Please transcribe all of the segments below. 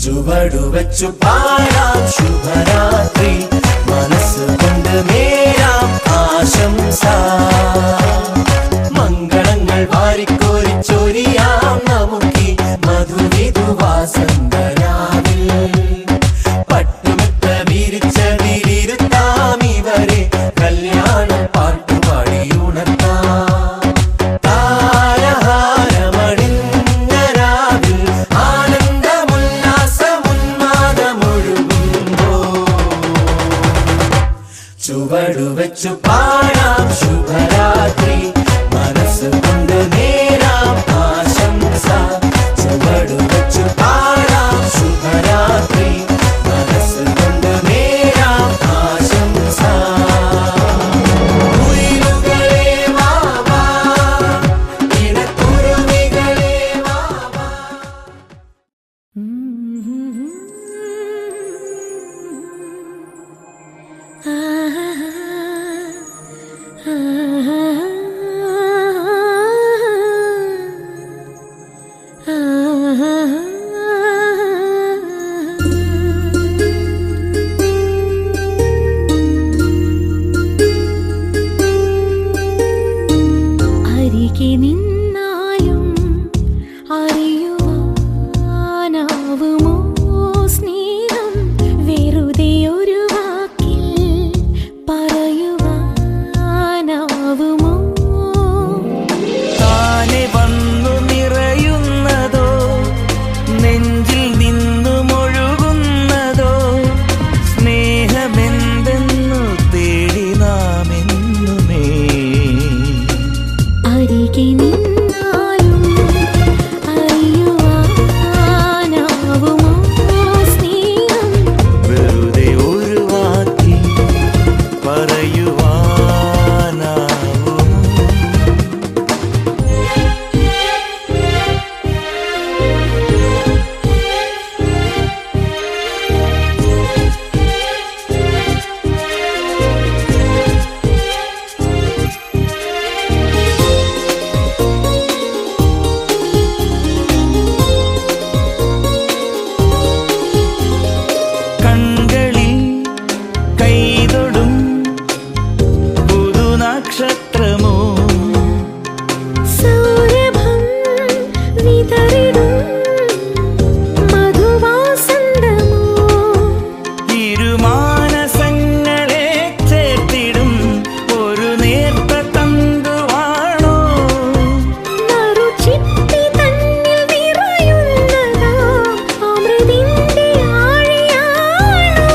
ചുവടുവച്ചു പാടാം ശുഭരാത്രി, മനസ്സുകൊണ്ട് നേരാം ആശംസ. മംഗളങ്ങൾ വാരിക്കോരിച്ചൊരിയാം നമുക്കി മധുവിധുവാസന്തരാവിൽ. പട്ടുമെത്ത വിരിച്ചതിലിരുത്താം ഇവരെ, കല്യാണം പാട്ടുപാടി ഉണർത്താം. ചുവടുവച്ചു പാടാം ശുഭരാത്രി, മനസ്സുകൊണ്ട് നേരാം ആശംസ. ചുവടുവച്ചു പാടാം ശുഭരാത്രി, മനസ്സുകൊണ്ട് നേരാം ആശംസ. കുയിലുകളെ വാവാ, ഇണക്കുരുവികളെ വാവാ. അരികെ നിന്നാലും അറിയുവാനാവുമോ സ്നേഹം, വെറുതെ ഒരു വാക്കിൽ പറയുവാനാവുമോ? താനെ വന്നു നിറയുന്നതോ, നെഞ്ചിൽ നിന്നുമൊഴുകുന്നതോ, സ്നേഹമെന്തെന്നു തേടി നാം എന്നുമേ. അരികെ നിന്നാലും അറിയുവാനാവുമോ സ്നേഹം, വെറുതെ ഒരു വാക്കിൽ പറയുവാനാവുമോ? കൺകളിൽ കൈതൊടും പുതുനക്ഷത്രമോ, സൗരഭം വിതറിടും മധുവാസന്തമോ, ഇരുമാനസങ്ങളെ ചേർത്തിടും ഒരു നേർത്ത തന്തുവാണോ? നറുചിപ്പി തന്നിൽ നിറയുന്നതാം അമൃതിന്റെ ആഴിയാണോ?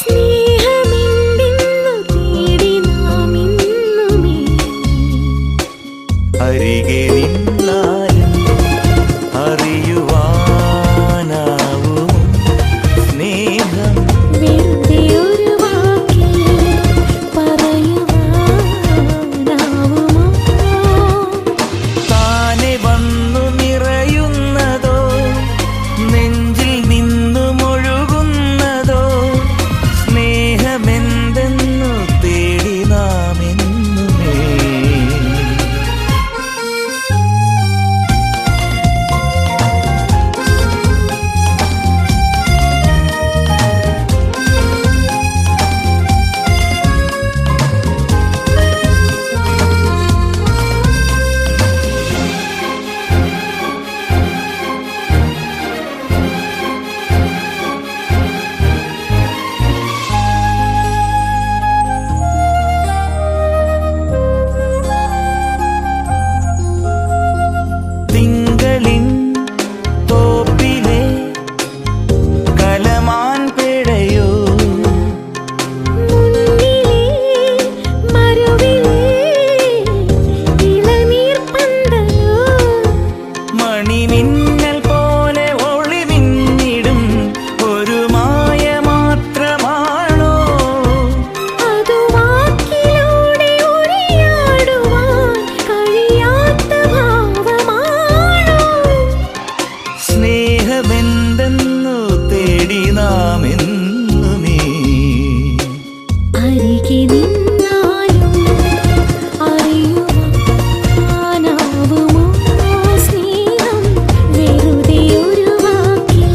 സ്നേഹമെന്തെന്നു തേടി നാം ഇന്നുമേ. അരികെ നിന്നാലും അറിയുവാനാവും സ്നേഹം, വെറുതെ ഒരു വാക്കിൽ പറയുവാനാവുമോ? താനെ വന്നു നിറയുന്നതോ, നെഞ്ചിൽ നിന്നുമൊഴുകുന്നതോ, സ്നേഹമെന്തെന്നു തേടി നാം എന്നുമേ. തിങ്കളിൻ തോപ്പിലെ കലമാൻ പിഴയോ, മുന്നിലെ മരുവിലെ ഇളനീർപ്പന്തലോ, മണിമിന്നൽ പോലെ ഒളിമിന്നിടും ഒരു മായ മാത്രമാണോ? അതു വാക്കിലൂടെ ഉരിയാടുവാൻ കഴിയാത്ത ഭാവമാണോ? സ്നേഹമെന്തെന്നു തേടി നാം എന്നുമേ. അരികെ നിന്നാലും അറിയുവാനാവുമോ സ്നേഹം, വെറുതെ ഒരു വാക്കിൽ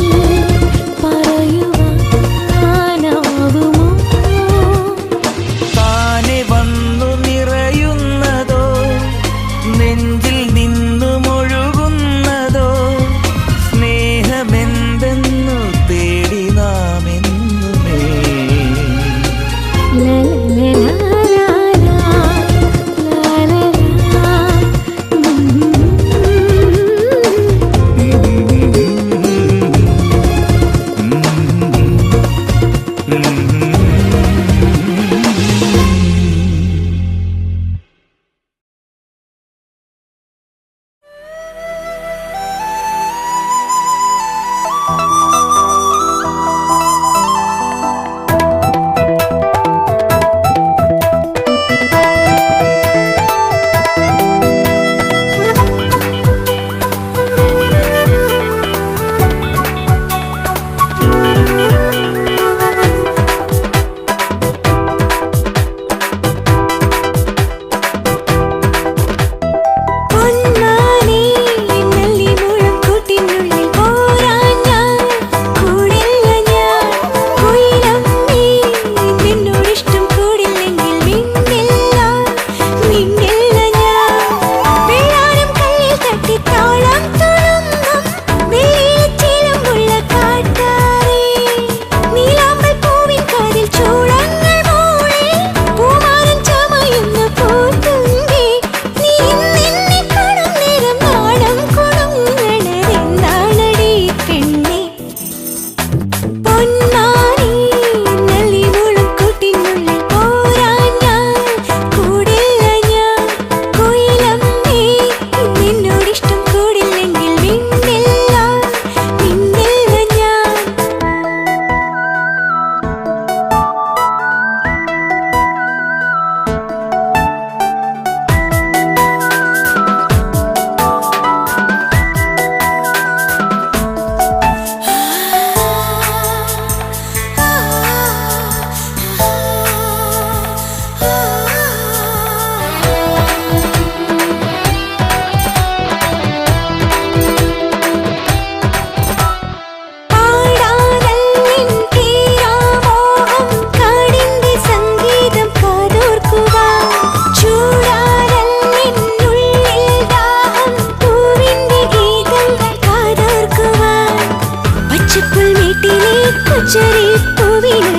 ചെറിപ്പൂവിന്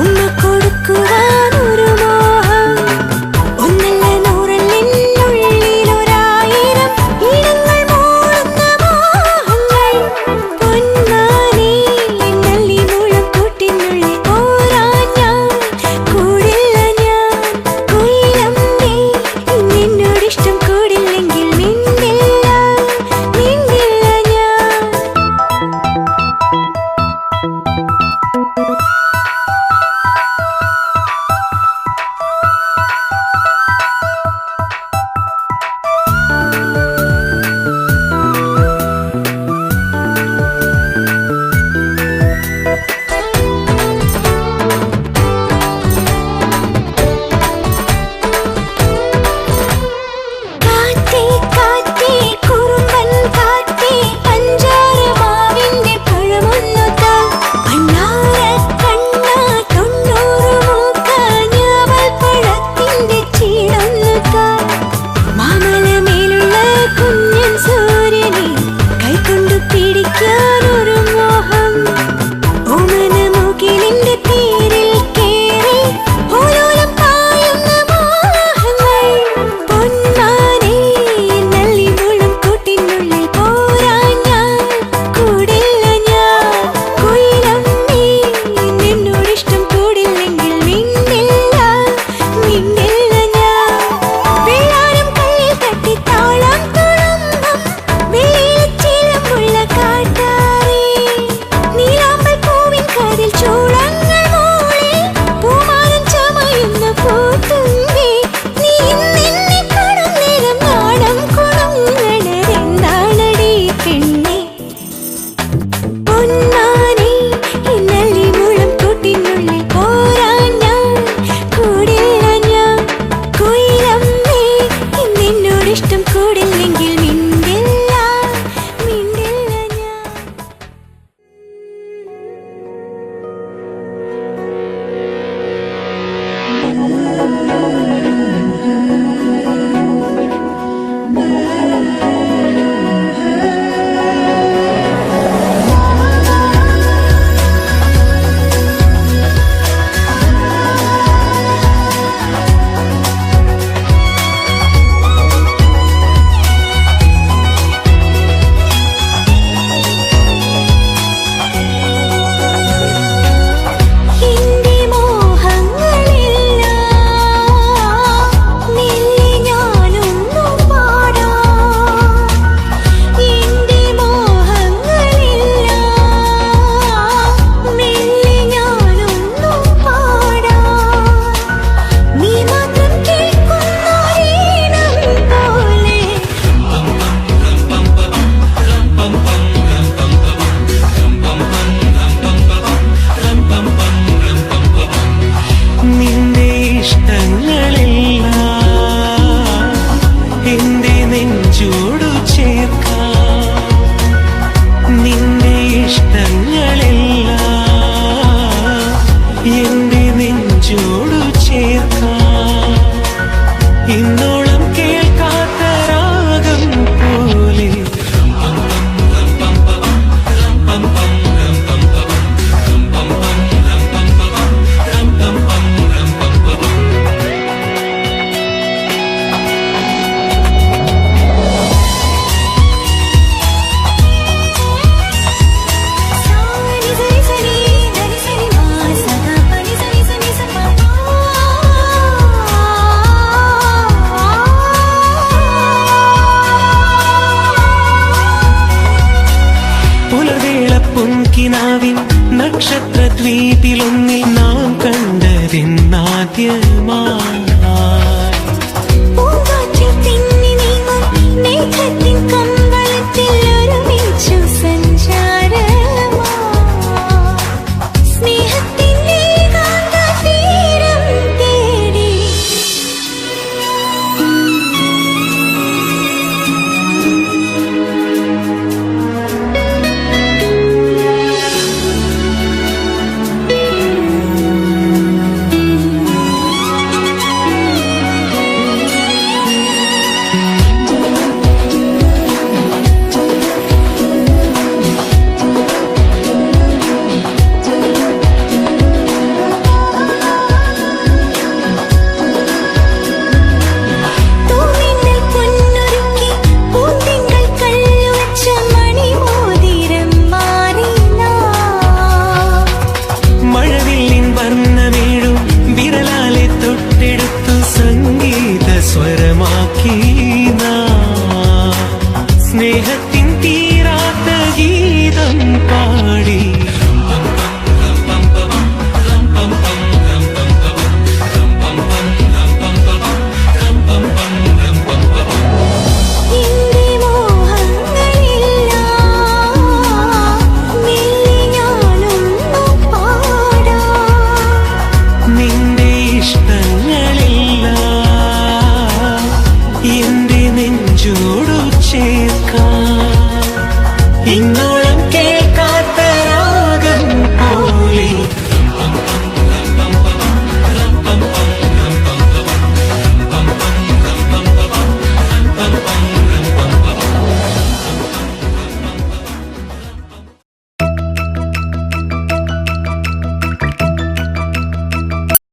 ഉമ്മ കൊടുക്കുവാൻ ഒരു മോഹം. ഒന്നല്ല നൂറല്ലിനുള്ളിലൊരായിരം ഇടങ്ങൾ മൂളുന്ന മോഹങ്ങൾ. പൊന്മാനേ എന്നല്ലി മുളം കൂട്ടിനുള്ളിൽ പോരാൻ ഞാൻ കൂടില്ല ഞാൻ. കൊയിലമ്മേ നിന്നോടിഷ്ടം കൂടില്ലെങ്കിൽ മിണ്ടില്ല മിണ്ടില്ല ഞാൻ. കാറ്റേ കാറ്റേ കുറുമ്പൻ കാറ്റേ പഞ്ചാരമാവിന്റെ പഴമൊന്നു താ. അണ്ണാറക്കണ്ണ 90 മൂക്ക ഞാവൽപ്പഴത്തിന്റെ ചീടൊന്നു താ. മാമലമേലുള്ള കുഞ്ഞൻ സൂര്യനെ കൈകൊണ്ടു പിടിക്കാൻ ഒരു മോഹം. ഓമന മുകിലിന്റെ തേരിൽ കേറി ഓരോലം പായുന്ന മോഹങ്ങൾ. പൊന്മാനേ നല്ലി മുളം കൂട്ടിനുള്ളിൽ പോരാൻ ഞാൻ കൂടില്ല ഞാൻ. കൊയിലമ്മേ നിന്നോടിഷ്ടം കൂടില്ലെങ്കിൽ മിണ്ടില്ല മിണ്ടില്ല ഞാൻ. വെള്ളാരം കയ്യിൽ തട്ടി താളം തുളുമ്പും വെള്ളിച്ചിലമ്പുള്ള കാട്ടാറേ. നീലാമ്പൽ പൂവിൻ കാതിൽ ചൂളങ്ങൾ മൂളി പൂമാരൻ ചമയുന്ന പൂത്തുമ്പി. നീ ഇന്നെന്നെ കാണും നേരം നാണം കുണുങ്ങണതെന്താണടി പെണ്ണേ. പൊന്മാനേ നല്ലി മുളം കൂട്ടിനുള്ളിൽ പോരാൻ ഞാൻ കൂടില്ല ഞാൻ. കൊയിലമ്മേ നിന്നോടിഷ്ടം കൂടില്ലെങ്കിൽ മിണ്ടില്ല മിണ്ടില്ല ഞാൻ. എന്റെ മോഹങ്ങളെല്ലാം മെല്ലെ ഞാനൊന്നു പാടാം. എന്റെ മോഹങ്ങളെല്ലാം മെല്ലെ ഞാനൊന്നു പാടാം. നീ മാത്രം കേൾക്കുന്ന ഈണം പോലെ നിന്റെ ഇഷ്ടങ്ങളെല്ലാം എന്റെ നെഞ്ചോടു ചേർക്കാം. നിന്റെ ഇഷ്ടങ്ങളെല്ലാം എന്റെ നെഞ്ചോടു ചേർക്കാം. ഇന്നോളം കേൾക്കാത്ത രാഗം പോലെ സാനി സരി സരി ധരി സരി മാ സദാ പനി സരി സനി സപ പുലർവേള പൊൻകിനാവിൻ നക്ഷത്രദ്വീപിലൊന്നിൽ നാം കണ്ടതിന്നാദ്യമായി. പൂങ്കാറ്റിൽ തിങ്ങി നീങ്ങും മേഘത്തിൽ